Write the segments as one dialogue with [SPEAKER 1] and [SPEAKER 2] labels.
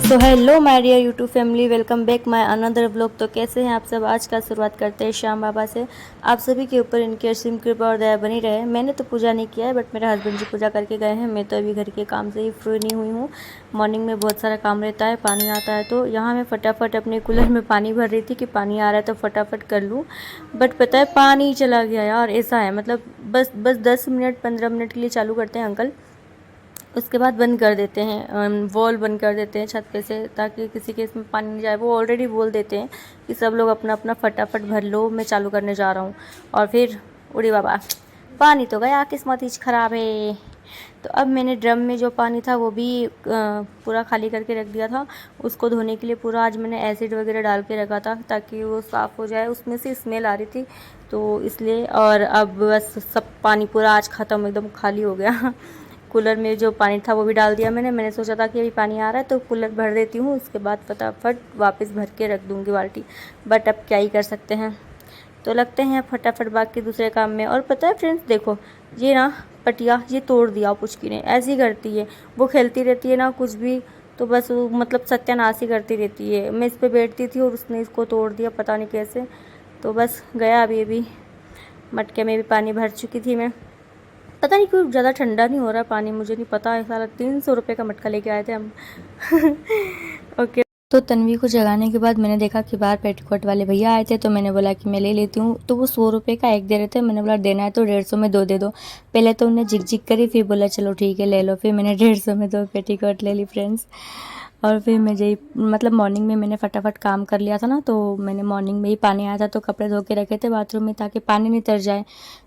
[SPEAKER 1] तो hello my dear YouTube family, welcome back my another vlog. तो कैसे हैं आप सब। आज का शुरुआत करते हैं श्याम बाबा से। आप सभी के ऊपर इनकी असीम कृपा और दया बनी रहे। मैंने तो पूजा नहीं किया है, बट मेरे हस्बैंड जी पूजा करके गए हैं। मैं तो अभी घर के काम से ही फ्री नहीं हुई हूँ। मॉर्निंग में बहुत सारा काम रहता है, पानी आता है, तो यहाँ मैं फटाफट अपने कूलर में पानी भर रही थी कि पानी आ रहा है तो फटाफट कर लूँ। बट पता है पानी चला गया यार। ऐसा है मतलब बस 10 मिनट 15 मिनट के लिए चालू करते हैं अंकल, उसके बाद बंद कर देते हैं। वॉल बंद कर देते हैं छत पे से, ताकि किसी के इसमें पानी नहीं जाए। वो ऑलरेडी बोल देते हैं कि सब लोग अपना अपना फटाफट भर लो, मैं चालू करने जा रहा हूँ। और फिर उड़ी बाबा, पानी तो गया, किस्मत ही ख़राब है। तो अब मैंने ड्रम में जो पानी था वो भी पूरा खाली करके रख दिया था। उसको धोने के लिए पूरा आज मैंने एसिड वगैरह डाल के रखा था ताकि वो साफ़ हो जाए। उसमें से स्मेल आ रही थी तो इसलिए। और अब बस सब पानी पूरा आज ख़त्म, एकदम खाली हो गया। कूलर में जो पानी था वो भी डाल दिया मैंने सोचा था कि अभी पानी आ रहा है तो कूलर भर देती हूँ, उसके बाद फटाफट वापस भर के रख दूँगी बाल्टी। बट अब क्या ही कर सकते हैं, तो लगते हैं फटाफट बाकी दूसरे काम में। और पता है फ्रेंड्स, देखो ये ना पटिया ये तोड़ दिया पुचकी ने। ऐसी करती है वो, खेलती रहती है ना कुछ भी, तो बस वो मतलब सत्यानाश ही करती रहती है। मैं इस पर बैठती थी और उसने इसको तोड़ दिया, पता नहीं कैसे। तो बस गया अभी मटके में भी पानी भर चुकी थी मैं। पता नहीं क्यों ज़्यादा ठंडा नहीं हो रहा पानी, मुझे नहीं पता। ऐसा 300 रुपये का मटका लेके आए थे हम। ओके। तो तन्वी को जगाने के बाद मैंने देखा कि बाहर पेटीकोट वाले भैया आए थे, तो मैंने बोला कि मैं ले लेती हूँ। तो वो 100 रुपये का एक दे रहे थे। मैंने बोला देना है तो 150 में दो दे दो। पहले तो उन्हें झिक करी, फिर बोला चलो ठीक है ले लो। फिर मैंने 150 में 2 पेटीकोट ले ली फ्रेंड्स। और फिर मैं यही मतलब मॉर्निंग में मैंने फटाफट काम कर लिया था ना, तो मैंने मॉर्निंग में ही पानी आया था तो कपड़े धो के रखे थे बाथरूम में ताकि पानी नहीं तर जाए।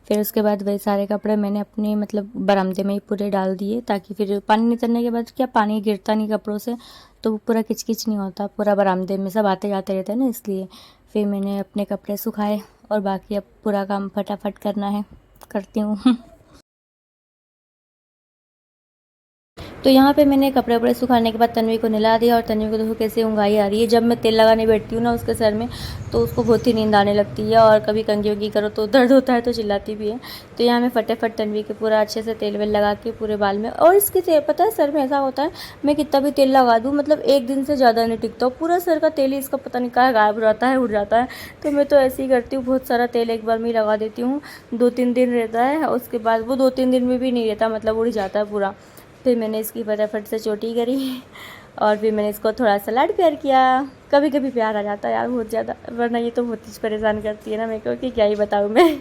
[SPEAKER 1] फिर उसके बाद वही सारे कपड़े मैंने अपने मतलब बरामदे में ही पूरे डाल दिए, ताकि फिर पानी नहीं तरने के बाद क्या पानी गिरता नहीं कपड़ों से, तो पूरा किचकिच नहीं होता। पूरा बरामदे में सब आते जाते रहते हैं ना, इसलिए। फिर मैंने अपने कपड़े सुखाए और बाकी अब पूरा काम फटाफट करना है, करती हूँ। तो यहाँ पे मैंने कपड़े वपड़े सुखाने के बाद तन्वी को नहला दिया। और तन्वी को देखो कैसे ऊँघाई आ रही है। जब मैं तेल लगाने बैठती हूँ ना उसके सर में, तो उसको बहुत ही नींद आने लगती है। और कभी कंघी वंगी करो तो दर्द होता है तो चिल्लाती भी है। तो यहाँ मैं फटाफट तन्वी के पूरा अच्छे से तेल वेल लगा के पूरे बाल में। और इसके तेल पता है सर में ऐसा होता है, मैं कितना भी तेल लगा दूँ मतलब एक दिन से ज़्यादा नहीं टिकता। पूरा सर का तेल ही इसका पता नहीं कहाँ गायब हो जाता है, उड़ जाता है। तो मैं तो ऐसे ही करती हूँ, बहुत सारा तेल एक बार में ही लगा देती हूँ। 2-3 दिन रहता है, उसके बाद वो 2-3 दिन में भी नहीं रहता, मतलब उड़ जाता है पूरा। फिर मैंने इसकी फटाफट से चोटी करी और फिर मैंने इसको थोड़ा सा लाड प्यार किया। कभी कभी प्यार आ जाता है यार बहुत ज़्यादा, वरना ये तो बहुत ही परेशान करती है ना मेरे को कि क्या ही बताऊँ मैं।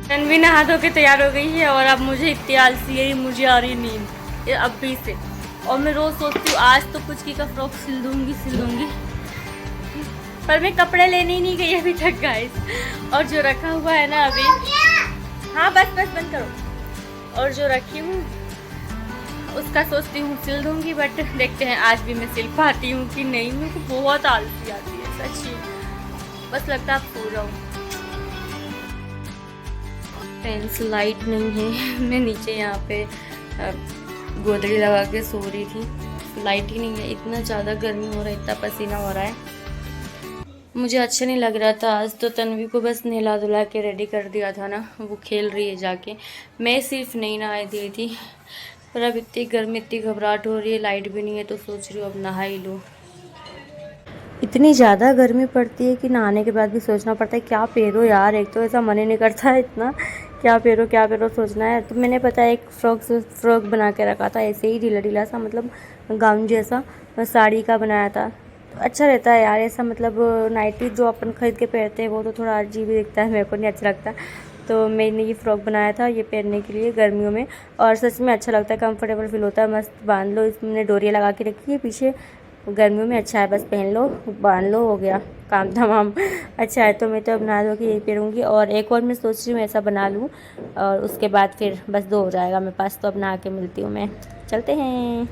[SPEAKER 1] तन्वी नहा धो के तैयार हो गई है और अब मुझे इतनी आलसी है, मुझे आ रही नींद ये अभी से। और मैं रोज़ सोचती हूँ आज तो कुछ की का फ्रॉक सिल दूँगी, पर मैं कपड़े लेने ही नहीं गई अभी तक गाइस। और जो रखा हुआ है ना अभी, हाँ बस बंद करो। और जो रखी हूँ उसका सोचती हूँ सिल दूँगी, बट देखते हैं आज भी मैं सिल पाती हूँ कि नहीं। मेरे को बहुत आलसी आती है सच्ची, बस लगता है आप सो जाओ। फ्रेंड्स लाइट नहीं है, मैं नीचे यहाँ पे गोदड़ी लगा के सो रही थी। लाइट ही नहीं है, इतना ज़्यादा गर्मी हो रहा है, इतना पसीना हो रहा है। मुझे अच्छा नहीं लग रहा था आज। तो तन्वी को बस नहला धुला के रेडी कर दिया था ना, वो खेल रही है जाके। मैं सिर्फ नहीं नहाई दी थी, पर अब इतनी गर्मी इतनी घबराहट हो रही है, लाइट भी नहीं है, तो सोच रही हूँ अब नहा ही लूँ। इतनी ज़्यादा गर्मी पड़ती है कि नहाने के बाद भी सोचना पड़ता है क्या पहनो यार। एक तो ऐसा मन ही नहीं करता है इतना, क्या पहनो सोचना है। तो मैंने पता है एक फ्रॉक बना के रखा था, ऐसे ही ढीला ढीला सा, मतलब गाउन जैसा, साड़ी का बनाया था। तो अच्छा रहता है यार ऐसा, मतलब नाइटी जो अपन खरीद के पहनते हैं वो तो थोड़ा अजीब ही दिखता है, मेरे को नहीं अच्छा लगता। तो मैंने ये फ़्रॉक बनाया था ये पहनने के लिए गर्मियों में, और सच में अच्छा लगता है, कंफर्टेबल फील होता है। मस्त बांध लो, इसमें डोरियाँ लगा के रखी है पीछे, गर्मियों में अच्छा है। बस पहन लो, बांध लो, हो गया काम तमाम। अच्छा है। तो मैं तो अब नहा धो के यही पहनूँगी, और एक और मैं सोच रही हूँ ऐसा बना लूँ, और उसके बाद फिर बस 2 हो जाएगा मेरे पास। तो अब नहा के मिलती हूँ मैं, चलते हैं।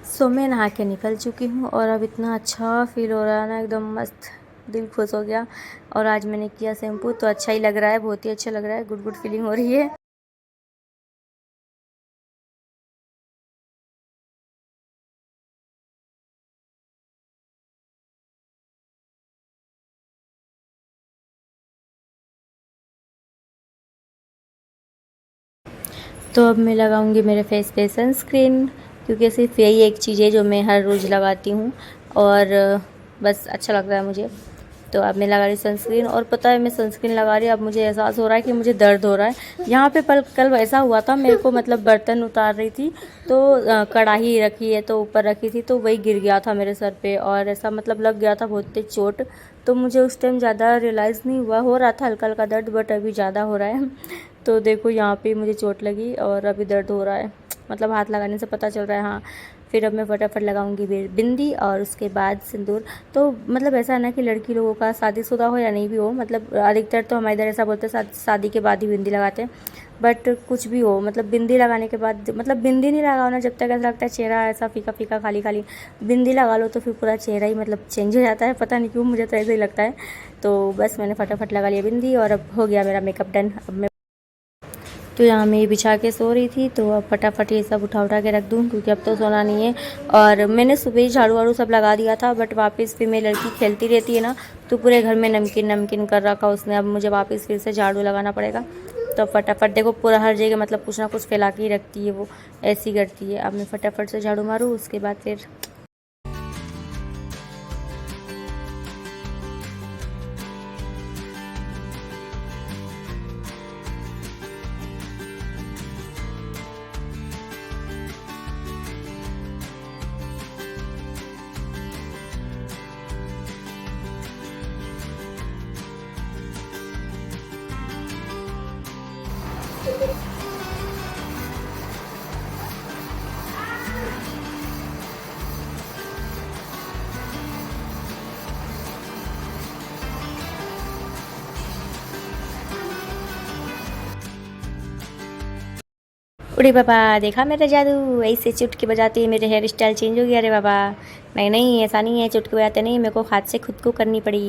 [SPEAKER 1] सो मैं नहा के निकल चुकी हूँ, और अब इतना अच्छा फील हो रहा है ना, एकदम मस्त, दिल खुश हो गया। और आज मैंने किया शैम्पू तो अच्छा ही लग रहा है, बहुत ही अच्छा लग रहा है, गुड गुड फीलिंग हो रही है। तो अब मैं लगाऊंगी मेरे फेस पे सनस्क्रीन, क्योंकि सिर्फ यही एक चीज़ है जो मैं हर रोज़ लगाती हूँ, और बस अच्छा लगता है मुझे। तो अब मैं लगा रही सनस्क्रीन, और पता है मैं सनस्क्रीन लगा रही, अब मुझे एहसास हो रहा है कि मुझे दर्द हो रहा है यहाँ पे। कल ऐसा हुआ था मेरे को, मतलब बर्तन उतार रही थी, तो कढ़ाई रखी है तो ऊपर रखी थी, तो वही गिर गया था मेरे सर पे, और ऐसा मतलब लग गया था बहुत तेज चोट। तो मुझे उस टाइम ज़्यादा रियलाइज़ नहीं हुआ, हो रहा था हल्का हल्का दर्द, बट अभी ज़्यादा हो रहा है। तो देखो यहाँ पे मुझे चोट लगी और अभी दर्द हो रहा है, मतलब हाथ लगाने से पता चल रहा है। हाँ, फिर अब मैं फटाफट लगाऊंगी बिंदी, और उसके बाद सिंदूर। तो मतलब ऐसा है ना कि लड़की लोगों का शादीशुदा हो या नहीं भी हो, मतलब अधिकतर तो हमारे इधर ऐसा बोलते हैं शादी के बाद ही बिंदी लगाते हैं। बट कुछ भी हो, मतलब बिंदी लगाने के बाद, मतलब बिंदी नहीं लगाओ ना जब तक ऐसा लगता है चेहरा ऐसा फीका फीका खाली खाली, बिंदी लगा लो तो फिर पूरा चेहरा ही मतलब चेंज हो जाता है, पता नहीं क्यों, मुझे तो ऐसे ही लगता है। तो बस मैंने फटाफट लगा लिया बिंदी, और अब हो गया मेरा मेकअप डन। अब मैं तो यहाँ मैं ये बिछा के सो रही थी, तो अब फटाफट ये सब उठा के रख दूँ, क्योंकि अब तो सोना नहीं है। और मैंने सुबह ही झाड़ू वाड़ू सब लगा दिया था, बट वापस फिर मेरी लड़की खेलती रहती है ना, तो पूरे घर में नमकीन नमकीन कर रखा उसने। अब मुझे वापस फिर से झाड़ू लगाना पड़ेगा। तो फटाफट देखो पूरा हर जगह मतलब कुछ ना कुछ फैला के ही रखती है वो, ऐसी करती है। अब मैं फटाफट से झाड़ू मारूँ, उसके बाद फिर उड़े बाबा, देखा मेरा जादू, ऐसे चुटकी बजाते ही मेरे हेयर स्टाइल चेंज हो गया। अरे बाबा, नहीं नहीं ऐसा नहीं है, चुटकी बजाते नहीं, मेरे को हाथ से खुद को करनी पड़ी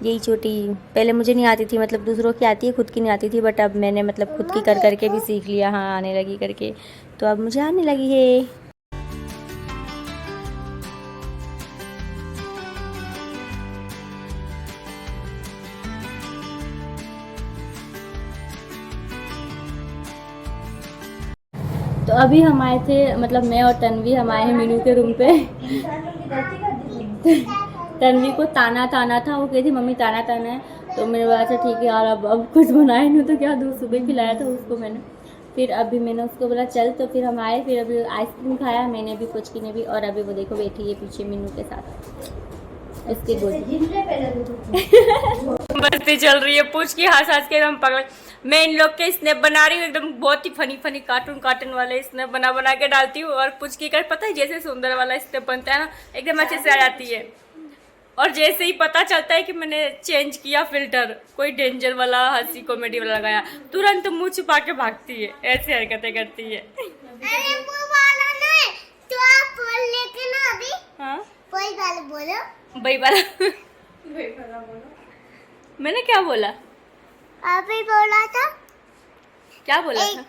[SPEAKER 1] यही चोटी। पहले मुझे नहीं आती थी, मतलब दूसरों की आती है, खुद की नहीं आती थी, बट अब मैंने मतलब खुद की कर करके भी सीख लिया। हाँ, आने लगी करके, तो अब मुझे आने लगी है। तो अभी हम आए थे, मतलब मैं और तन्वी हम आए हैं मीनू के रूम पे। तन्वी को ताना ताना था, वो कही थी मम्मी ताना ताना है, तो मेरे बोला अच्छा ठीक है यार, अब कुछ बनाए नहीं तो क्या, दूध सुबह खिलाया था उसको मैंने। फिर अभी मैंने उसको बोला चल, तो फिर हम आए, फिर अभी आइसक्रीम खाया मैंने भी, पुचकी ने भी, और अभी वो देखो बैठी है पीछे मीनू के साथ, इसकी गोदी। मस्ती चल रही है, पूछ की हंस हंस के हम पगल। मैं इन लोग के स्नैप बना रही हूँ, एकदम बहुत ही फनी फनी कार्टून कार्टून वाले स्नैप बना बना के डालती हूँ, और पूछ की कर पता है जैसे सुंदर वाला स्नैप बनता है ना, एकदम अच्छे से आ जाती है। और जैसे ही पता चलता है कि मैंने चेंज किया फिल्टर, कोई डेंजर वाला हंसी कॉमेडी वाला लगाया, तुरंत मुंह छुपा के भागती है, ऐसी हरकतें करती है। अरे वो वाला नहीं, तो आप बोल लेके ना अभी। हाँ, वही वाला बोलो, वही वाला बोलो। मैंने क्या बोला? अभी बोला था, क्या बोला था?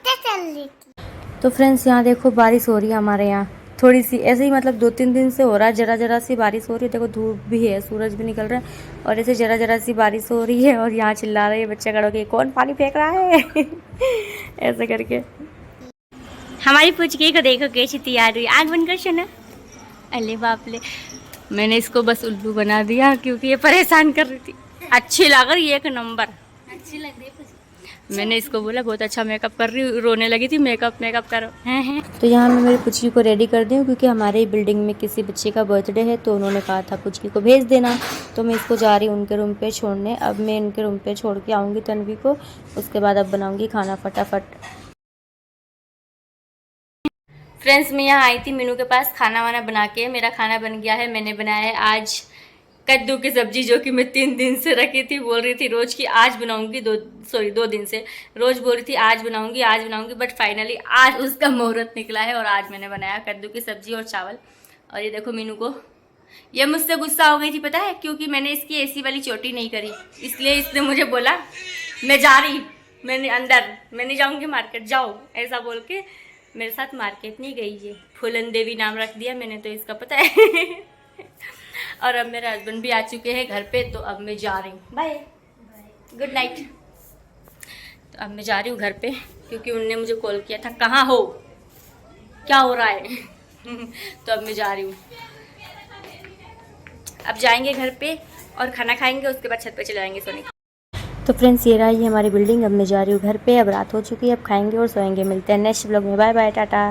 [SPEAKER 1] तो फ्रेंड्स यहाँ देखो बारिश हो रही है हमारे यहाँ, थोड़ी सी ऐसे ही, मतलब 2-3 दिन से हो रहा है, जरा जरा सी बारिश हो रही है। देखो धूप भी है, सूरज भी निकल रहा है, और ऐसे जरा जरा सी बारिश हो रही है, और यहाँ चिल्ला रहे हैं बच्चे खड़े होके, कौन पानी फेंक रहा है। ऐसे करके हमारी पुचकी को देखो कैसी तैयार हुई। आग बंद कर ना। अरे बाप ले, मैंने इसको बस उल्लू बना दिया क्योंकि ये परेशान कर रही थी। अच्छी लग रही है, एक नंबर अच्छी लग रही है। मैंने इसको बोला बहुत अच्छा मेकअप कर रही हूँ, रोने लगी थी मेकअप करो हैं। तो यहाँ मैं मेरी पुचकी को रेडी कर दी हूँ क्योंकि हमारे बिल्डिंग में किसी बच्चे का बर्थडे है, तो उन्होंने कहा था पुचकी को भेज देना। तो मैं इसको जा रही हूँ उनके रूम पे छोड़ने। अब मैं उनके रूम पे छोड़ के आऊँगी तन्वी को, उसके बाद अब बनाऊँगी खाना फटाफट। फ्रेंड्स, मैं यहाँ आई थी मीनू के पास खाना वाना बना के। मेरा खाना बन गया है। मैंने बनाया है आज कद्दू की सब्जी, जो कि मैं 3 दिन से रखी थी। बोल रही थी रोज की आज बनाऊंगी, 2 दिन से रोज बोल रही थी आज बनाऊंगी, बट फाइनली आज उसका मुहूर्त निकला है और आज मैंने बनाया कद्दू की सब्जी और चावल। और ये देखो मीनू को, ये मुझसे गुस्सा हो गई थी पता है, क्योंकि मैंने इसकी एसी वाली चोटी नहीं करी, इसलिए इसने मुझे बोला मैं जा रही, मैंने अंदर मैं नहीं जाऊँगी मार्केट, जाओ, ऐसा बोल के मेरे साथ मार्केट नहीं गई। ये फूलन देवी नाम रख दिया मैंने, तो इसका पता है। और अब मेरे हस्बैंड भी आ चुके हैं घर पे, तो अब मैं जा रही हूँ। Bye, good night. तो अब मैं जा रही हूँ घर पे क्योंकि उनने मुझे कॉल किया था, कहाँ हो, क्या हो रहा है। तो अब मैं जा रही हूँ। अब जाएंगे घर पे और खाना खाएंगे, उसके बाद छत पे चले जाएंगे सोने। तो फ्रेंड्स, ये रहा ये हमारी बिल्डिंग। अब मैं जा रही हूँ घर पे। अब रात हो चुकी है, अब खाएंगे और सोएंगे। मिलते हैं नेक्स्ट ब्लॉग में। Bye bye, Tata.